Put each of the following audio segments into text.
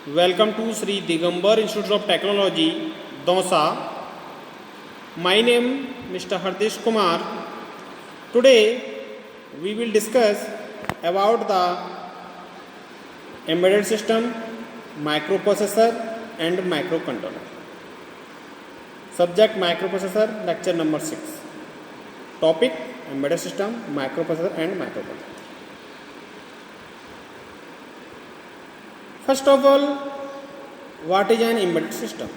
Welcome to Sri Digambar Institute of Technology, Dausa. My name Mr. Hardesh Kumar. Today we will discuss about the embedded system, microprocessor and microcontroller. Subject microprocessor, lecture number 6. Topic embedded system, microprocessor and microcontroller. First of all, what is an embedded system?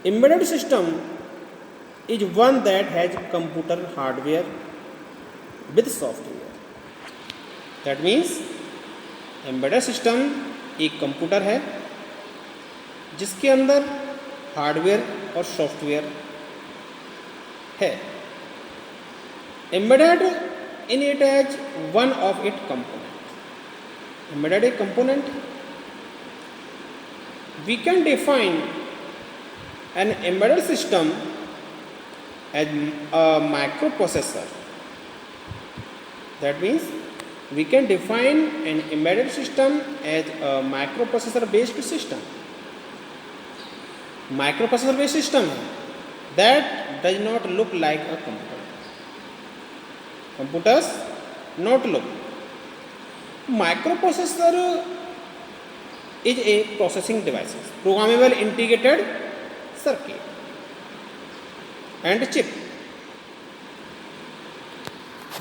Embedded system is one that has computer hardware with software. That means embedded system एक computer है जिसके अंदर hardware और software है. Embedded in it as one of its components. Embedded a component. We can define an embedded system as a microprocessor. That means we can define an embedded system as a microprocessor based system. Microprocessor based system that does not look like a computer. Computers not look. Microprocessor is a processing device, programmable integrated circuit and chip.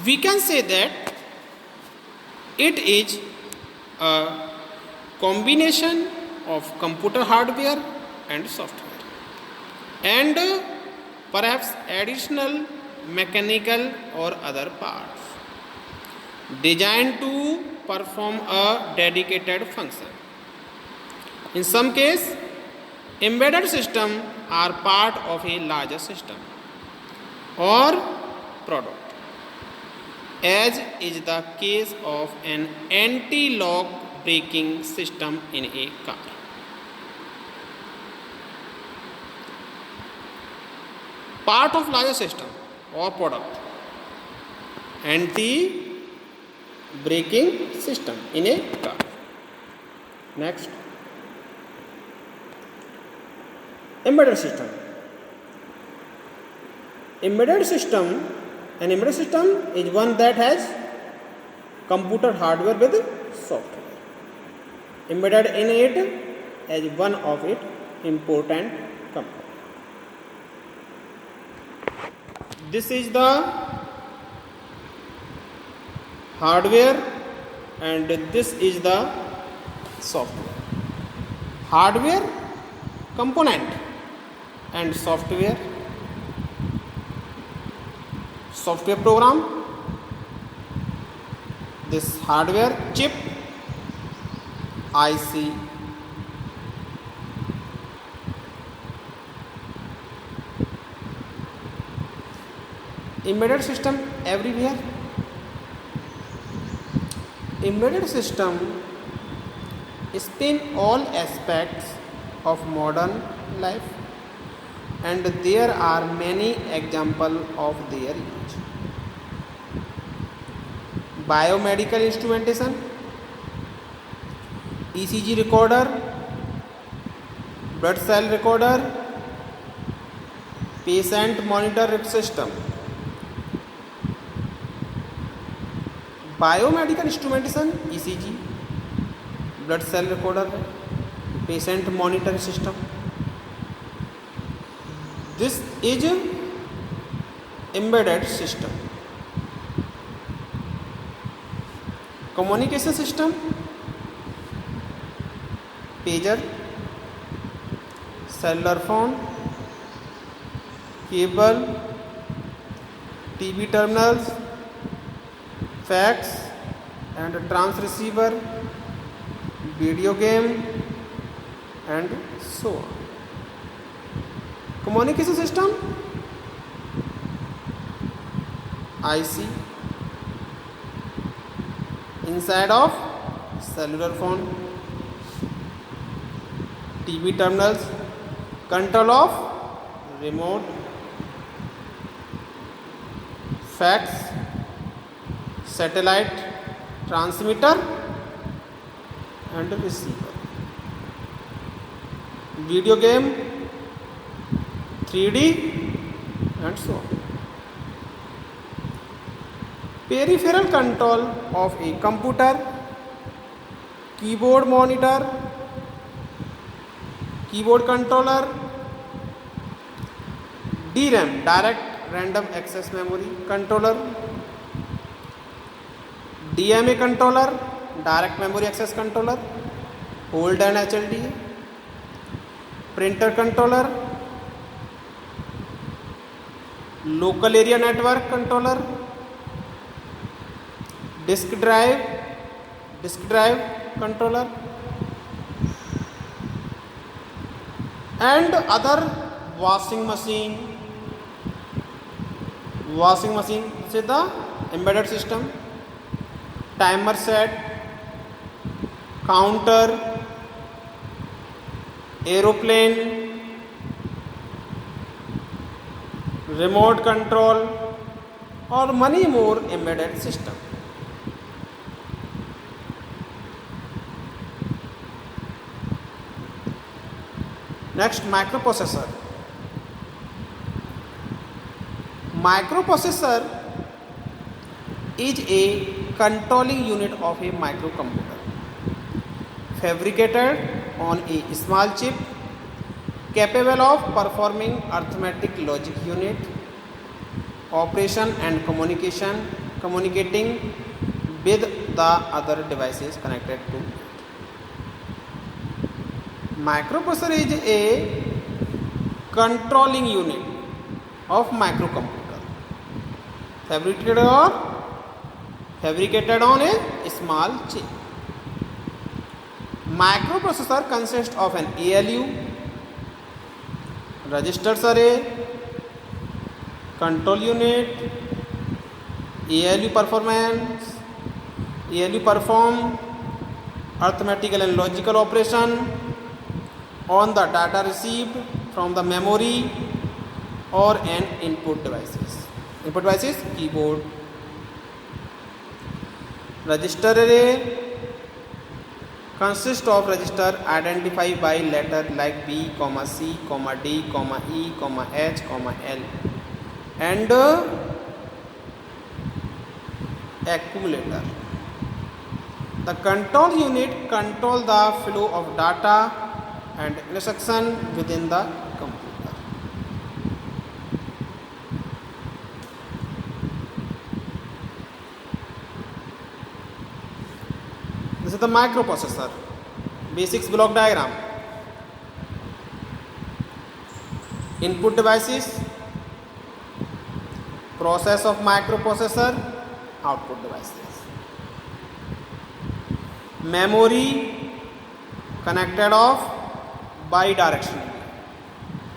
We can say that it is a combination of computer hardware and software and perhaps additional mechanical or other parts designed to perform a dedicated function. In some case, embedded systems are part of a larger system or product, as is the case of an anti-lock braking system in a car. Part of larger system or product, anti-braking system in a car. Next, embedded system. An embedded system is one that has computer hardware with software embedded in it as one of its important components. This is the hardware and this is the software. Hardware component and software program. This hardware chip, IC, embedded system everywhere. Embedded system span all aspects of modern life and there are many examples of their use. Biomedical instrumentation, ECG recorder, blood cell recorder, patient monitor system. Biomedical instrumentation, ECG, blood cell recorder, patient monitor system. This is embedded system. Communication system, pager, cellular phone, cable, TV terminals, fax and transceiver, video game and so on. Communication system, IC, inside of cellular phone, TV terminals, control of remote, fax, satellite transmitter and receiver. Video game, 3D and so on. Peripheral control of a computer, keyboard monitor, keyboard controller, DRAM, direct random access memory controller, DMA controller, direct memory access controller, hold and HLDA, printer controller, local area network controller, disk drive controller, and other washing machine is the embedded system, timer set, counter, aeroplane, remote control, or many more embedded system. Next, microprocessor. Microprocessor is a controlling unit of a microcomputer fabricated on a small chip capable of performing arithmetic logic unit operation and communicating with the other devices connected to it. Microprocessor is a controlling unit of microcomputer fabricated on a small chip. Microprocessor consists of an ALU, registers array, control unit, ALU perform arithmetical and logical operation on the data received from the memory or an input devices. Input devices, keyboard. Register array consists of register identified by letter like B, C, D, E, H, L and accumulator. The control unit control the flow of data and instruction within the computer. This is the microprocessor. Basics block diagram. Input devices, process of microprocessor, output devices. Memory connected off bidirectionally.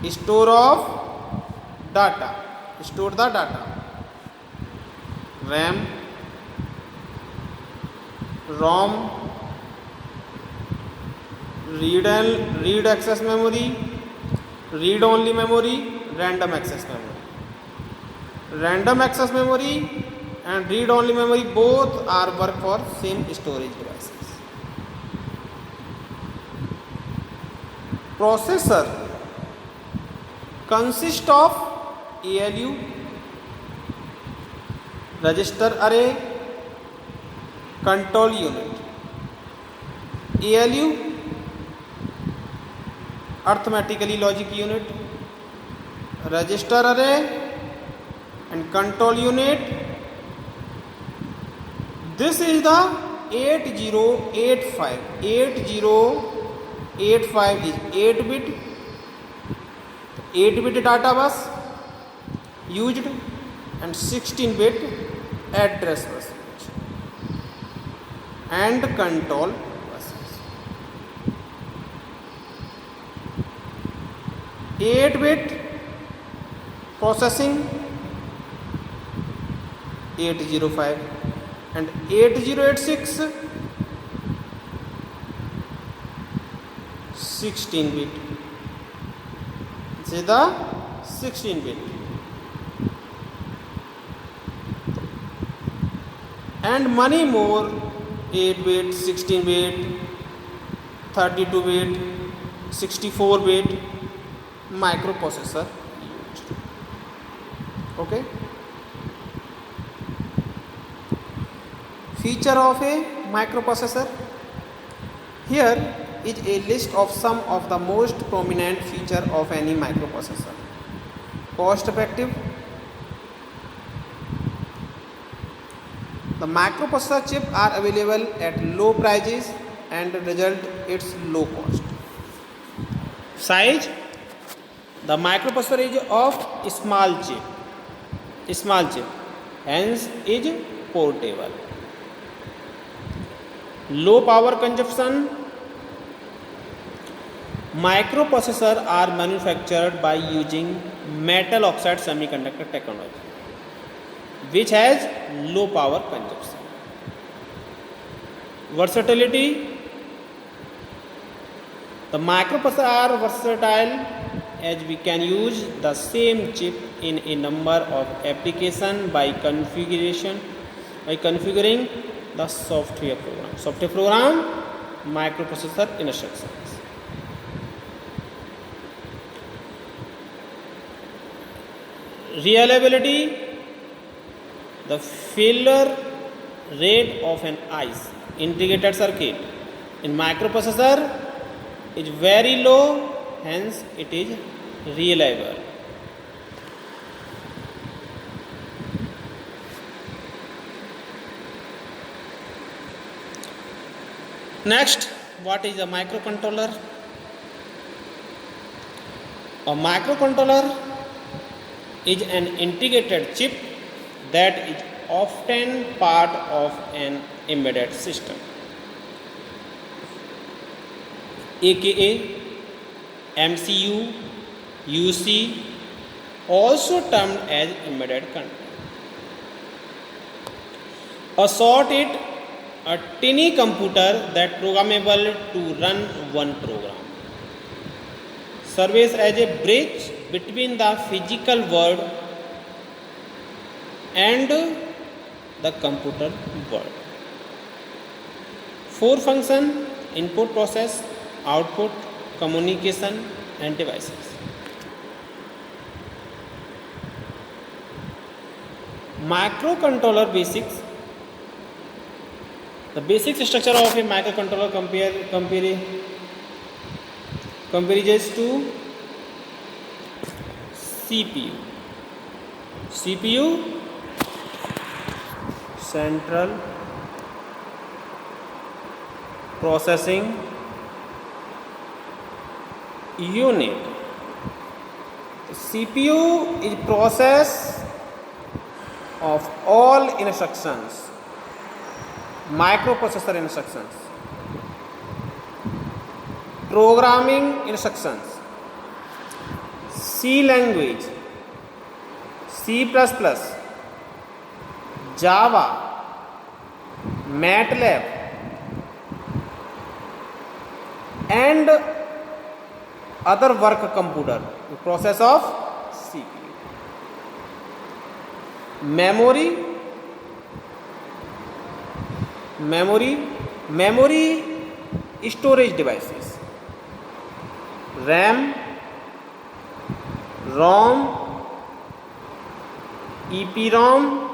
Store the data. RAM, ROM, read access memory, read only memory, random access memory. Random access memory and read only memory both are work for same storage devices. Processor consists of ALU, register array, control unit. ALU, arithmetically logic unit, register array and control unit. This is the 8085. 8085 is 8-bit data bus used and 16-bit address bus used and control buses. 8-bit processing 805 and 8086 16-bit. This is the 16-bit. And many more 8-bit, 16-bit 32 bit, 64 bit microprocessor used. Okay. Feature of a microprocessor. Here is a list of some of the most prominent feature of any microprocessor. Cost effective. The microprocessor chips are available at low prices and result its low cost. Size. The microprocessor is of small chip, hence is portable. Low power consumption. Microprocessors are manufactured by using metal oxide semiconductor technology, which has low power consumption. Versatility. The microprocessors are versatile as we can use the same chip in a number of applications by configuring the software program microprocessor instructions. Reliability. The failure rate of an IC integrated circuit in microprocessor is very low, hence it is reliable. Next, what is a microcontroller? A microcontroller is an integrated chip that is often part of an embedded system, aka MCU, UC, also termed as embedded controller. A tiny computer that programmable to run one program. Serves as a bridge between the physical world and the computer world. 4 function: input, process, output, communication and devices. Microcontroller basics. The basic structure of a microcontroller compares to CPU. CPU, central processing unit. The CPU is process of all instructions, microprocessor instructions, programming instructions, C language, C++, Java, MATLAB and other work computer, the process of CPU. Memory storage devices, RAM, ROM, EPROM,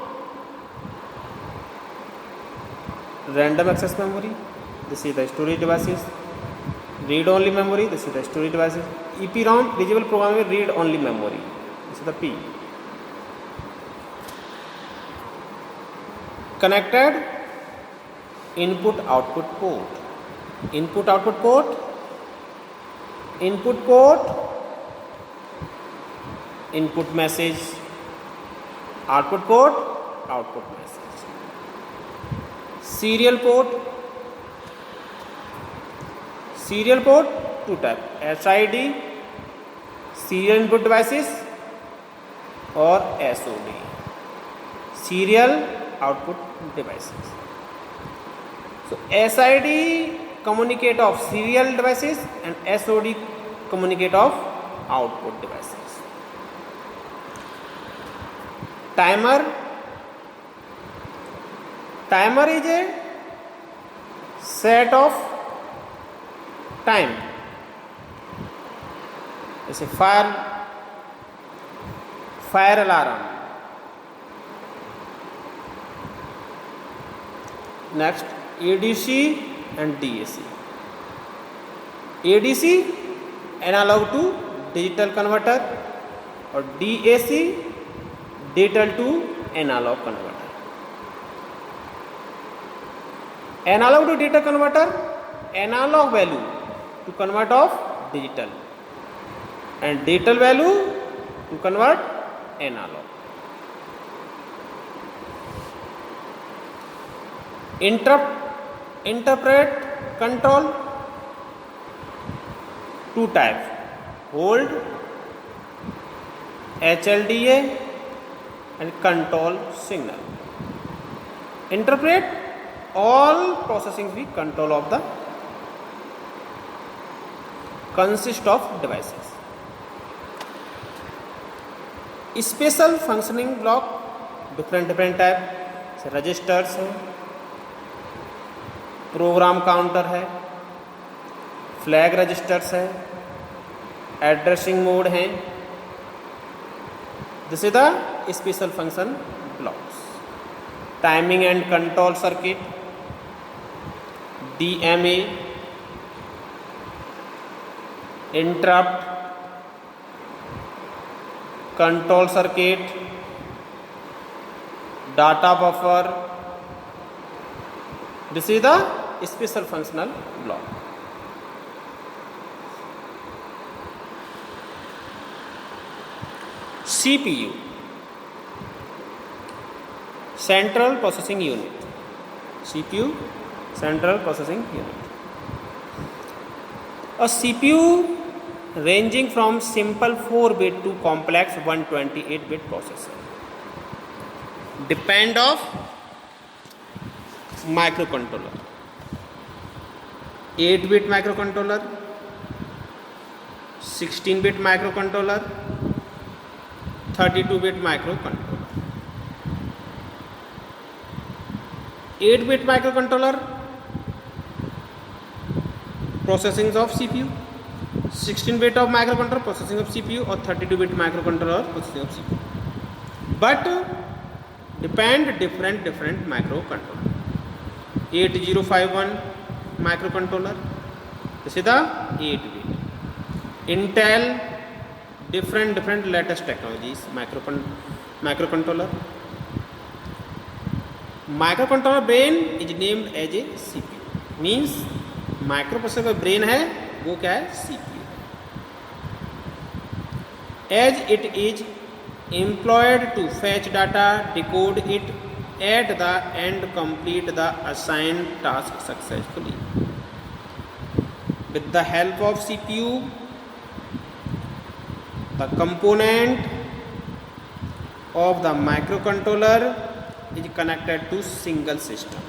random access memory, this is the storage devices. Read only memory, this is the storage devices. EPROM, readable programmable read only memory, this is the P. Connected input output port. Input output port, input message, output port, output message. Serial port, two type: SID, serial input devices, or SOD, serial output devices. So SID communicate of serial devices and SOD communicate of output devices. Timer is a set of time. जैसे fire alarm. Next ADC and DAC. ADC analogue to digital converter और DAC digital to analogue converter. Analogue to digital converter, analogue value to convert of digital and digital value to convert analog. Interpret control, two types: hold HLDA and control signal. Interpret, all processing we control of the consist of devices. Special functioning block different type से registers हैं, program counter है, flag registers है, addressing mode हैं. This is the special function blocks. Timing and control circuit DMA, interrupt control circuit, data buffer. This is the special functional block. CPU, central processing unit. CPU, central processing unit. A CPU ranging from simple 4-bit to complex 128-bit processor. Depend of microcontroller. 8-bit microcontroller, 16-bit microcontroller, 32-bit microcontroller. 8-bit microcontroller processing of CPU, 16-bit of microcontroller processing of CPU और 32-bit microcontroller processing of CPU. But depend different microcontroller. 8051 microcontroller, this is the 8-bit. Intel, different latest technologies microcontroller. Microcontroller brain is named as a CPU. Means microprocessor का brain है वो क्या है? CPU. As it is employed to fetch data, decode it at the end, complete the assigned task successfully. With the help of CPU, the component of the microcontroller is connected to single system.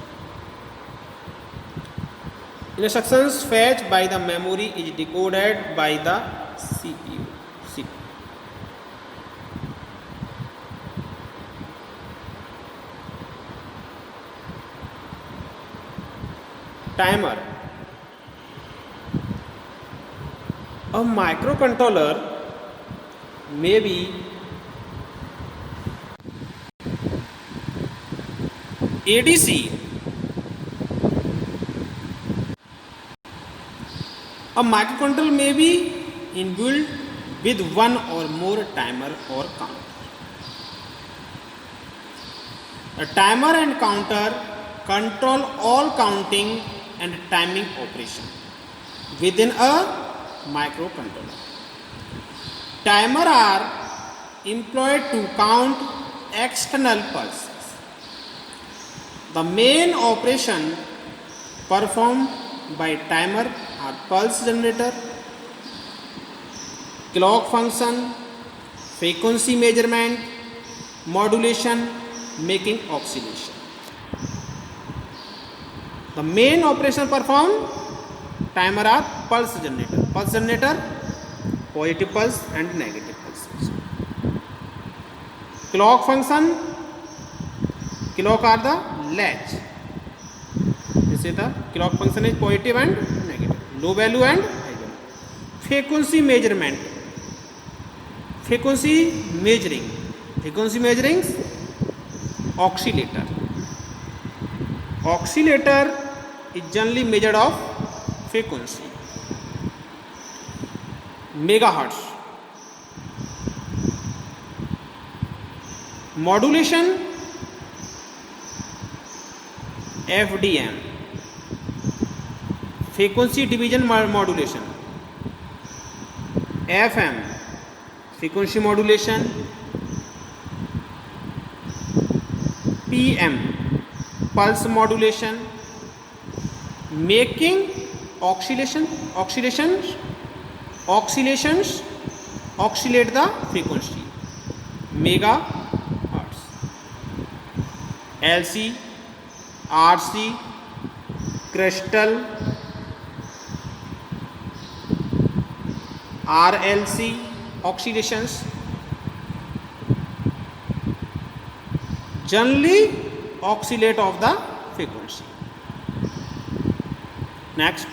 Instructions fetched by the memory is decoded by the CPU. Timer. A microcontroller may be ADC, a microcontroller may be inbuilt with one or more timer or counter. A timer and counter control all counting and timing operation within a microcontroller. Timers are employed to count external pulses. The main operation performed by timer are pulse generator, clock function, frequency measurement, modulation, making oscillation. The main operation performed timer are pulse generator. Pulse generator, positive pulse and negative pulses. Clock function, clock are the latch. This is the clock function is positive and negative. Low value and high value. Frequency measurement, frequency measuring oscillator. Oscillator is generally measured of frequency. Megahertz. Modulation, FDM, frequency division modulation. FM, frequency modulation. PM, pulse modulation. Making oscillations oscillate the frequency. Megahertz. LC, RC, crystal, RLC oscillations generally oscillate of the frequency. Next,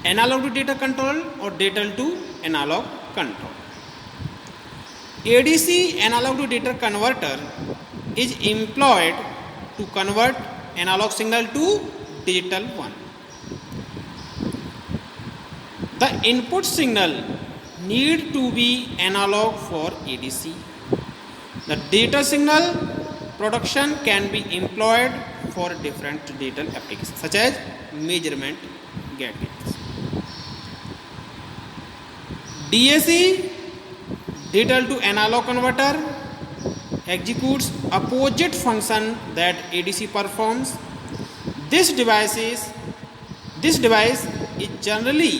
analog to data control or digital to analog control. ADC, analog to data converter, is employed to convert analog signal to digital one. The input signal need to be analog for ADC. The data signal production can be employed for different digital applications such as measurement gateways. DAC, digital to analog converter, executes opposite function that ADC performs. This device is generally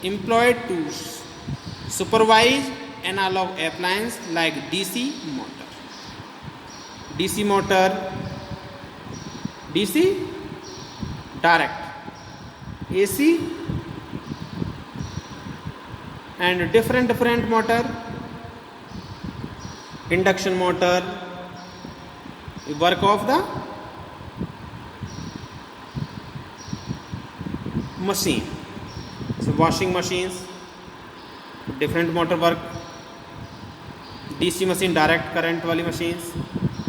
employed to supervise analog appliances like DC motor, DC direct, AC, and different motor, induction motor, work of the machine. So washing machines, different motor work. DC machine direct current वाली machines,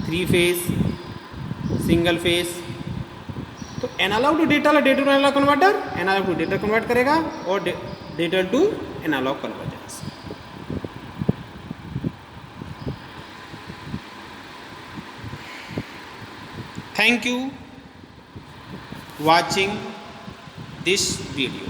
3 phase, single phase. तो analogue to digital, digital to analogue converter analogue to digital convert करेगा और digital to analogue convergence. Thank you watching this video.